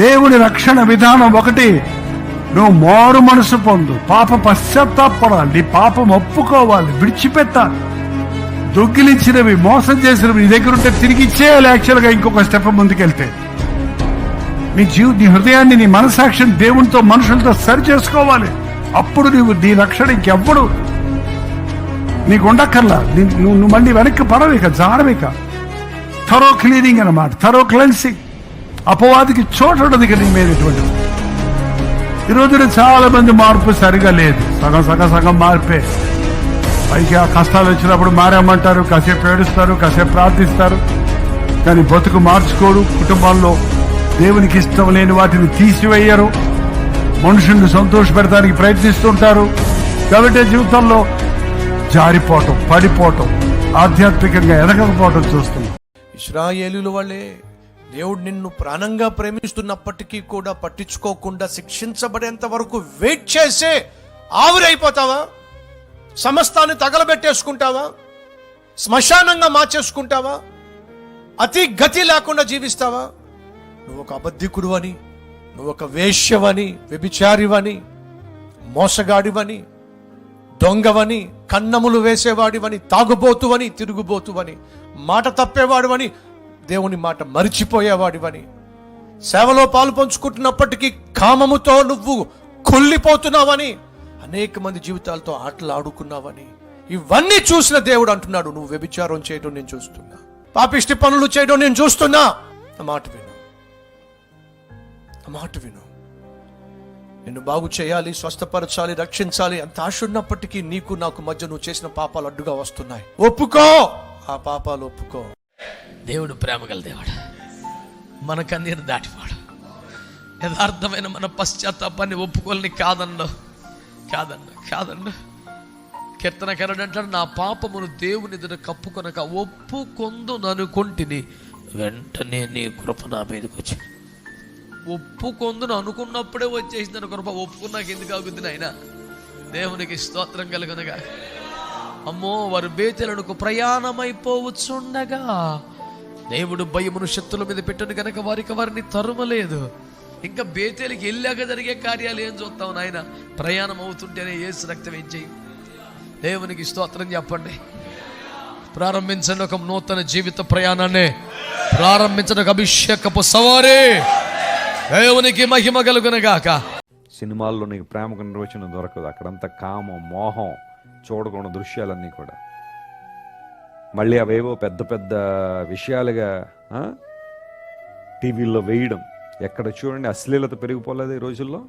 దేవుని రక్షణ విధానం ఒకటి, నువ్వు మారు మనసు పొందు, పాప పశ్చాత్తాపడాలి, నీ పాపం ఒప్పుకోవాలి, విడిచిపెట్టాలి. దొంగిలించినవి, మోసం చేసినవి నీ దగ్గర ఉంటే తిరిగి ఇచ్చేయాలి. యాక్చువల్గా ఇంకొక స్టెప్ ముందుకెళ్తే నీ హృదయాన్ని, నీ మనసాక్షిని దేవునితో, మనుషులతో సరి చేసుకోవాలి. అప్పుడు నీ రక్షణ ఇంకెవ్వడు నీకు ఉండక్కర్లా. నువ్వు మళ్ళీ వెనక్కి పడవిక, జారవిక. థరో క్లీనింగ్ అన్నమాట, థరో క్లెన్సింగ్. అపవాదికి చోటు ఉండదు ఇక నీ మీద. ఇటువంటి ఈ రోజున చాలా మంది మార్పు సరిగా లేదు, సగం మార్పే. పైకి ఆ కష్టాలు వచ్చినప్పుడు మారామంటారు, కాసేపు ఏడుస్తారు, కాసేపు ప్రార్థిస్తారు, కానీ బతుకు మార్చుకోరు. కుటుంబంలో దేవునికి ఇష్టం లేని వాటిని తీసివేయరు, మనుషుల్ని సంతోష పెడతానికి ప్రయత్నిస్తుంటారు. కాబట్టి జీవితంలో జారిపోవటం, పడిపోవటం, ఆధ్యాత్మికంగా ఎదగకపోవటం చూస్తున్నాం. ఇశ్రాయేలుల వాళ్ళే దేవుడు నిన్ను ప్రాణంగా ప్రేమిస్తున్నప్పటికీ కూడా పట్టించుకోకుండా శిక్షించబడేంత వరకు వెయిట్ చేసే ఆవిరైపోతావా? సమస్తాన్ని తగలబెట్టేసుకుంటావా? శ్మశానంగా మార్చేసుకుంటావా? అతి గతి లేకుండా జీవిస్తావా? నువ్వు ఒక అబద్ధికుడు అని, నువ్వు ఒక వేశ్యవని, వ్యభిచారివని, మోసగాడివని, దొంగవని, కన్నములు వేసేవాడివని, తాగుబోతువని, తిరుగుబోతువని, మాట తప్పేవాడివని, దేవుని మాట మరిచిపోయేవాడివని, సేవలో పాలు పంచుకుంటున్నప్పటికీ కామముతో నువ్వు కుళ్ళిపోతున్నావని, అనేక మంది జీవితాలతో ఆటలు ఆడుకున్నావని, ఇవన్నీ చూసిన దేవుడు అంటున్నాడు, నువ్వు వ్యభిచారం చేయడం నేను చూస్తున్నా, పాపిష్టి పనులు చేయడం నేను చూస్తున్నా. ఆ మాట విను. నిన్ను బాగు చేయాలి, స్వస్థపరచాలి, రక్షించాలి అంత ఆశ ఉన్నప్పటికీ నీకు నాకు మధ్య నువ్వు చేసిన పాపాలు అడ్డుగా వస్తున్నాయి. ఒప్పుకో, ఆ పాపాలు ఒప్పుకో. దేవుడు ప్రేమగల దేవుడు, మన కన్నీరు దాటివాడు. యథార్థమైన మన పశ్చాత్తాపాన్ని ఒప్పుకోలని కాదండు. కీర్తనకారుడు అంటాడు, నా పాపమును దేవుని ఎదుట కప్పుకొనక ఒప్పుకొందును అనుకొంటిని, వెంటనే నీ కృప నా మీదకి వచ్చింది. ఒప్పుకొందును అనుకున్నప్పుడే వచ్చేసింది కృప. ఒప్పుకున్నాక ఎందుకు ఆగుద్ది నాయన? దేవునికి స్తోత్రం కలుగునగా. అమ్మో, వారు బేతేలునకు ప్రయాణమైపోవచ్చుండగా దేవుడు భయమును శత్రుల మీద పెట్టను కనుక వారిని తరుమలేదు. ఇంకా బేతేలికి వెళ్ళాక జరిగే కార్యాలు ఏం చూస్తావు నాయన? ప్రయాణం అవుతుంటేనే యేసు రక్తం ఏం చేయి. దేవునికి స్తోత్రం చెప్పండి. ప్రారంభించండి ఒక నూతన జీవిత ప్రయాణాన్ని, ప్రారంభించండి ఒక అభిషేకపు సవారీ. దేవునికి మహిమ కలుగునగాక. సినిమాల్లో నీకు ప్రేమకు నిర్వచనం దొరకదు. అక్కడంతా కామం, మోహం, చూడకుండా దృశ్యాలన్నీ కూడా. మళ్ళీ అవేవో పెద్ద పెద్ద విషయాలుగా టీవీల్లో వేయడం. ఎక్కడ చూడండి అశ్లీలత పెరిగిపోలేదు ఈ రోజుల్లో.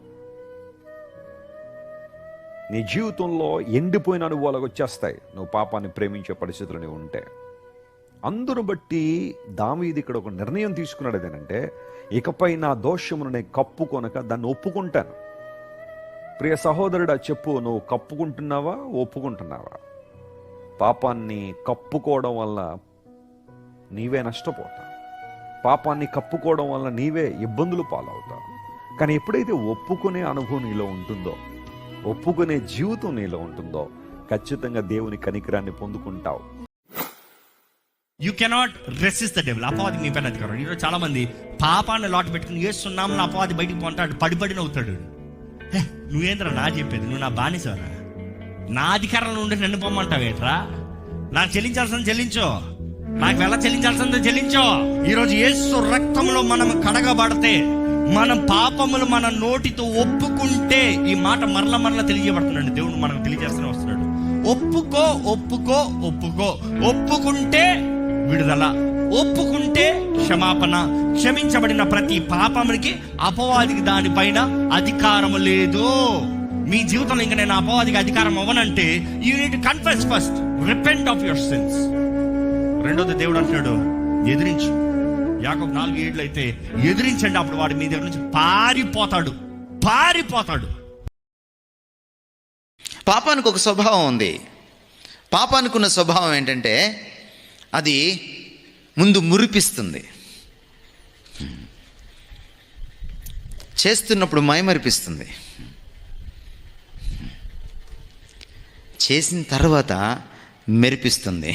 నీ జీవితంలో ఎండిపోయిన అనుభవాలకు వచ్చేస్తాయి నువ్వు పాపాన్ని ప్రేమించే పరిస్థితులు నీవు ఉంటే. అందును బట్టి దావీదు ఇక్కడ ఒక నిర్ణయం తీసుకున్నాడు. ఏదంటే, ఇకపై నా దోషమును నేను కప్పుకొనక దాన్ని ఒప్పుకుంటాను. ప్రియ సహోదరుడా, చెప్పు, నువ్వు కప్పుకుంటున్నావా, ఒప్పుకుంటున్నావా? పాపాన్ని కప్పుకోవడం వల్ల నీవే నష్టపోతావు, పాపాన్ని కప్పుకోవడం వల్ల నీవే ఇబ్బందులు పాలవుతావు. కానీ ఎప్పుడైతే ఒప్పుకునే అనుభవం నీలో ఉంటుందో, ఒప్పుకునే జీవితం నీలో ఉంటుందో, ఖచ్చితంగా దేవుని కనికరాన్ని పొందుకుంటావు. You cannot resist the devil. అపవాది మీ పైన అధికారం. ఈరోజు చాలా మంది పాపాన్ని లాట్ పెట్టుకుని ఏస్తున్నాము, నా అపవాది బయటికి పోంటాడు, పడిపడిన అవుతాడు. నువ్వేంద్రా నా చెప్పేది? నువ్వు నా బానిసరా? నా అధికారంలో ఉండి నన్ను పొమ్మంటావేట్రా? నాకు చెల్లించాల్సింది చెల్లించో, నాకు ఎలా చెల్లించాల్సిందో చెల్లించో. ఈరోజు యేసు రక్తంలో మనం కడగబడితే, మనం పాపములు మన నోటితో ఒప్పుకుంటే, ఈ మాట మరల తెలియబడుతున్నాడు దేవుడు మనకు తెలియజేస్తూనే వస్తున్నాడు. ఒప్పుకో, ఒప్పుకో, ఒప్పుకో. ఒప్పుకుంటే విడుదల, ఒప్పుకుంటే క్షమాపణ. క్షమించబడిన ప్రతి పాపమునికి అపవాదికి దానిపైన అధికారము లేదు. మీ జీవితంలో ఇంకా నేను అపవాదికి అధికారం అవ్వనంటే, you need to confess first, repent of your sins. రెండోది దేవుడు అంటున్నాడు, ఎదిరించు. యాకోబు 4:7 అయితే ఎదిరించండి, అప్పుడు వాడి మీ దగ్గర నుంచి పారిపోతాడు. పాపానికి ఒక స్వభావం ఉంది. పాపానికి ఉన్న స్వభావం ఏంటంటే, అది ముందు మురిపిస్తుంది, చేస్తున్నప్పుడు మైమరిపిస్తుంది, చేసిన తర్వాత మెరిపిస్తుంది,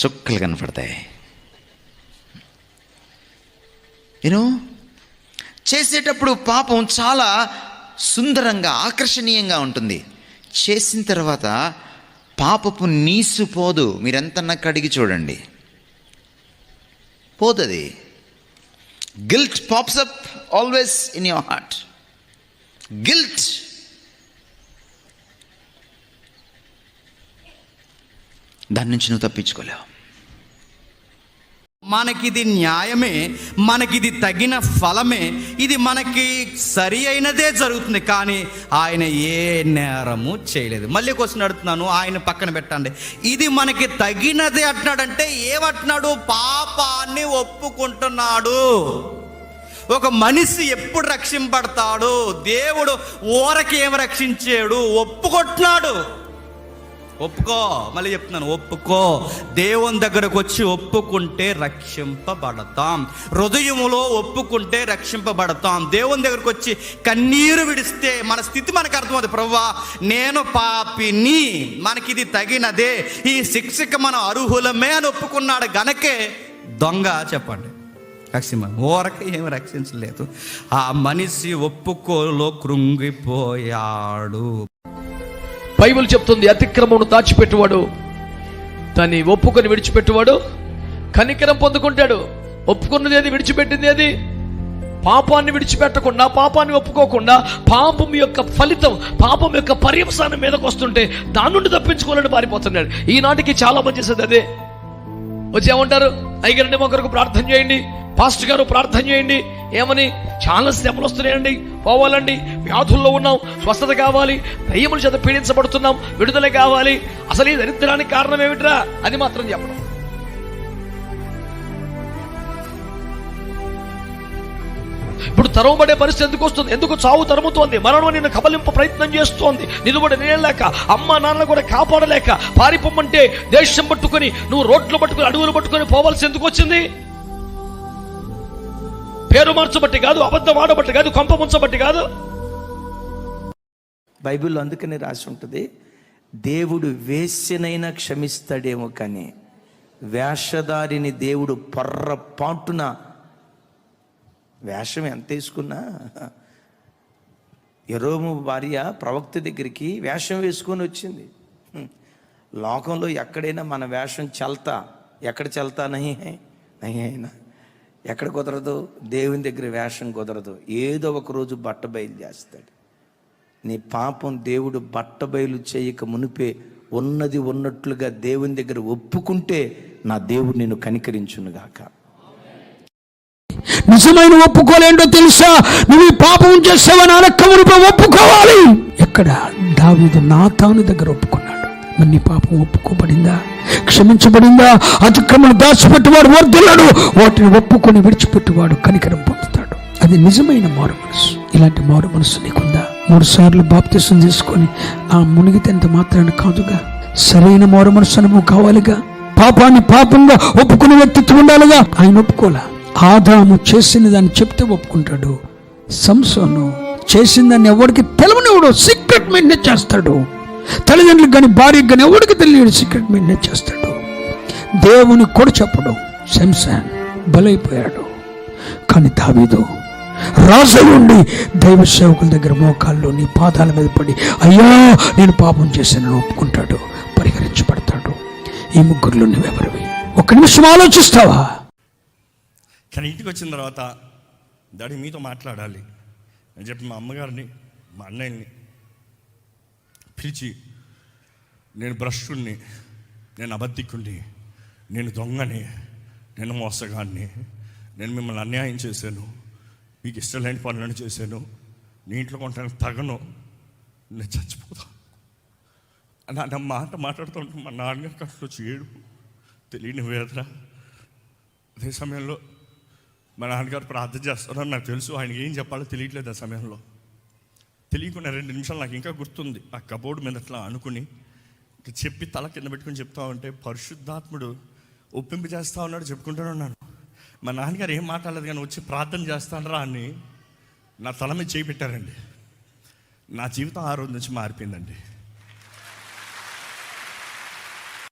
చుక్కలు కనపడతాయి. చేసేటప్పుడు పాపం చాలా సుందరంగా ఆకర్షణీయంగా ఉంటుంది. చేసిన తర్వాత పాపపు నీసు పోదు. మీరెంతన్నా కడిగి చూడండి, పోతుంది. Guilt pops up always in your heart. Guilt. దాని నుంచి నువ్వు తప్పించుకోలేవు. మనకిది న్యాయమే, మనకిది తగిన ఫలమే, ఇది మనకి సరి అయినదే జరుగుతుంది. కానీ ఆయన ఏ నేరము చేయలేదు. మళ్ళీ క్వశ్చన్ అడుగుతున్నాను, ఆయన పక్కన పెట్టండి. ఇది మనకి తగినదే అంటున్నాడంటే ఏమంటున్నాడు? పాపాన్ని ఒప్పుకుంటున్నాడు. ఒక మనిషి ఎప్పుడు రక్షింపడతాడు? దేవుడు ఊరకేం రక్షించాడు? ఒప్పుకుంటున్నాడు. ఒప్పుకో, మళ్ళీ చెప్తున్నాను, ఒప్పుకో. దేవుని దగ్గరకు వచ్చి ఒప్పుకుంటే రక్షింపబడతాం. హృదయములో ఒప్పుకుంటే రక్షింపబడతాం. దేవుని దగ్గరకు వచ్చి కన్నీరు విడిస్తే మన స్థితి మనకు అర్థమవుతుంది. ప్రభువా, నేను పాపిని, మనకిది తగినదే, ఈ శిక్షకు మనం అర్హులమే అని ఒప్పుకున్నాడు గనకే దొంగ చెప్పండి ఊరక ఏమి రక్షించలేదు. ఆ మనిషి ఒప్పుకోలో కృంగిపోయాడు. బైబిల్ చెప్తుంది, అతిక్రమమును దాచిపెట్టువాడు దాన్ని ఒప్పుకొని విడిచిపెట్టువాడు కనికరం పొందుకుంటాడు. ఒప్పుకున్నది ఏది, విడిచిపెట్టింది ఏది? పాపాన్ని విడిచిపెట్టకుండా, పాపాన్ని ఒప్పుకోకుండా, పాపం యొక్క ఫలితం, పాపం యొక్క పర్యవసానం మీదకి వస్తుంటే దాని నుండి తప్పించుకోవాలని పారిపోతున్నాడు. ఈనాటికి చాలా మంది చేసేది అదే. వచ్చేమంటారు, అయ్యగారండి మా కొరకు ప్రార్థన చేయండి, పాస్టర్ గారు ప్రార్థన చేయండి. ఏమని? చాలా శ్రమలు వస్తున్నాయండి, పోవాలండి, వ్యాధుల్లో ఉన్నాం, స్వస్థత కావాలి, దయ్యముల చేత పీడించబడుతున్నాం, విడుదల కావాలి. అసలు ఈ దరిద్రానికి కారణం ఏమిట్రా? అది మాత్రం చెప్పడం. ఇప్పుడు తరవబడే పరిస్థితి ఎందుకు వస్తుంది? ఎందుకు చావు తరుముతోంది? మరణం నిన్ను కబలింపు ప్రయత్నం చేస్తోంది. నిలబడి నిలలేక, అమ్మ నాన్న కూడా కాపాడలేక, పారిపోమంటే దేశం పట్టుకొని, నువ్వు రోడ్లు పట్టుకొని, అడవులు పట్టుకొని పోవాల్సి ఎందుకు వచ్చింది? పేరు మార్చబట్టి కాదు, అబద్ధం ఆడబట్టి కాదు, కొంప ముంచబట్టి కాదు. బైబిల్లో అందుకని రాసి ఉంటుంది, దేవుడు వేశ్యనైనా క్షమిస్తాడేమో కానీ వేషధారిని దేవుడు పొర్రపాటున, వేషం ఎంత వేసుకున్నా, యెరోము భార్య ప్రవక్త దగ్గరికి వేషం వేసుకొని వచ్చింది. లోకంలో ఎక్కడైనా మన వేషం చల్తా, ఎక్కడ చల్తా నహి అయినా ఎక్కడ కుదరదు? దేవుని దగ్గర వేషం కుదరదు. ఏదో ఒక రోజు బట్ట బయలు చేస్తాడు. నీ పాపం దేవుడు బట్ట బయలు చేయక మునిపే ఉన్నది ఉన్నట్లుగా దేవుని దగ్గర ఒప్పుకుంటే నా దేవుడు నిన్ను కనికరించునుగాక. నిజమైన ఒప్పుకోలేంటో తెలుసా? నువ్వు ఈ పాపం చేసావని అనక్కమునిపై ఒప్పుకోవాలి. ఎక్కడ? దావీదు నాతాను దగ్గర ఒప్పుకున్నాడు. మరి నీ పాపం ఒప్పుకోబడిందా? క్షమించబడిందా? అతిక్రమను దాచిపెట్టువాడు వర్ధిల్లాడు, వాటిని ఒప్పుకొని విడిచిపెట్టువాడు కనికరం పొందుతాడు. అది నిజమైన మారు మనసు. ఇలాంటి మారు మనసు నీకుందా? 3 సార్లు బాప్తిసం తీసుకొని ఆ మునిగితేంత మాత్రాన్ని కాదుగా, సరైన మారు మనసు అనుభవం కావాలిగా. పాపాన్ని పాపంగా ఒప్పుకునే వ్యక్తిత్వం ఉండాలిగా. ఆయన ఒప్పుకోలా. ఆదాము చేసిన దాన్ని చెప్తే ఒప్పుకుంటాడు. సంసోను చేసిన దాన్ని ఎవరికి తెలవనివాడు, సీక్రెట్ మెయింటైన్ చేస్తాడు. తల్లిదండ్రులకు కానీ భార్యకు కానీ ఎవరికి తెలియడు, సీక్రెట్ మెయింటైన్ చేస్తాడు. దేవుని కూడా చెప్పడం. సంసోన్ బలైపోయాడు. కానీ దావీదు రాజు ఉండి దైవ సేవకుల దగ్గర మోకాల్లో నీ పాదాల మీద పడి, అయ్యా నేను పాపం చేశానని ఒప్పుకుంటాడు, పరిహరించబడతాడు. ఈ ముగ్గురులో నువ్వెవరివి? ఒక్క నిమిషం ఆలోచిస్తావా? కానీ ఇంటికి వచ్చిన తర్వాత డాడీ మీతో మాట్లాడాలి అని చెప్పి మా అమ్మగారిని, మా అన్నయ్యని పిలిచి, నేను భ్రష్టుణ్ణి, నేను అబద్ధికుణ్ణి, నేను దొంగని, నేను మోసగాన్ని, నేను మిమ్మల్ని అన్యాయం చేశాను, మీకు ఇష్టం లేని పనులను చేశాను, నీ ఇంట్లో కొనడానికి తగను, నేను చచ్చిపోతా నా మాట మాట్లాడుతుంటే మా నాన్నగారి కట్లో వచ్చి ఏడుపు, తెలియని వేదన. అదే సమయంలో మా నాన్నగారు ప్రార్థన చేస్తున్నారని నాకు తెలుసు. ఆయనకి ఏం చెప్పాలో తెలియట్లేదు. ఆ సమయంలో తెలియకుండా 2 నిమిషాలు నాకు ఇంకా గుర్తుంది. ఆ కబోర్డు మీద అట్లా అనుకుని చెప్పి తల కింద పెట్టుకుని చెప్తా ఉంటే పరిశుద్ధాత్ముడు ఒప్పింపు చేస్తా ఉన్నాడు, చెప్పుకుంటూనే ఉన్నాను. మా నాన్నగారు ఏం మాట్లాడలేదు కానీ వచ్చి ప్రార్థన చేస్తానరా అని నా తల మీద చేయి పెట్టారండి. నా జీవితం ఆ రోజు నుంచి మారిపోయిందండి.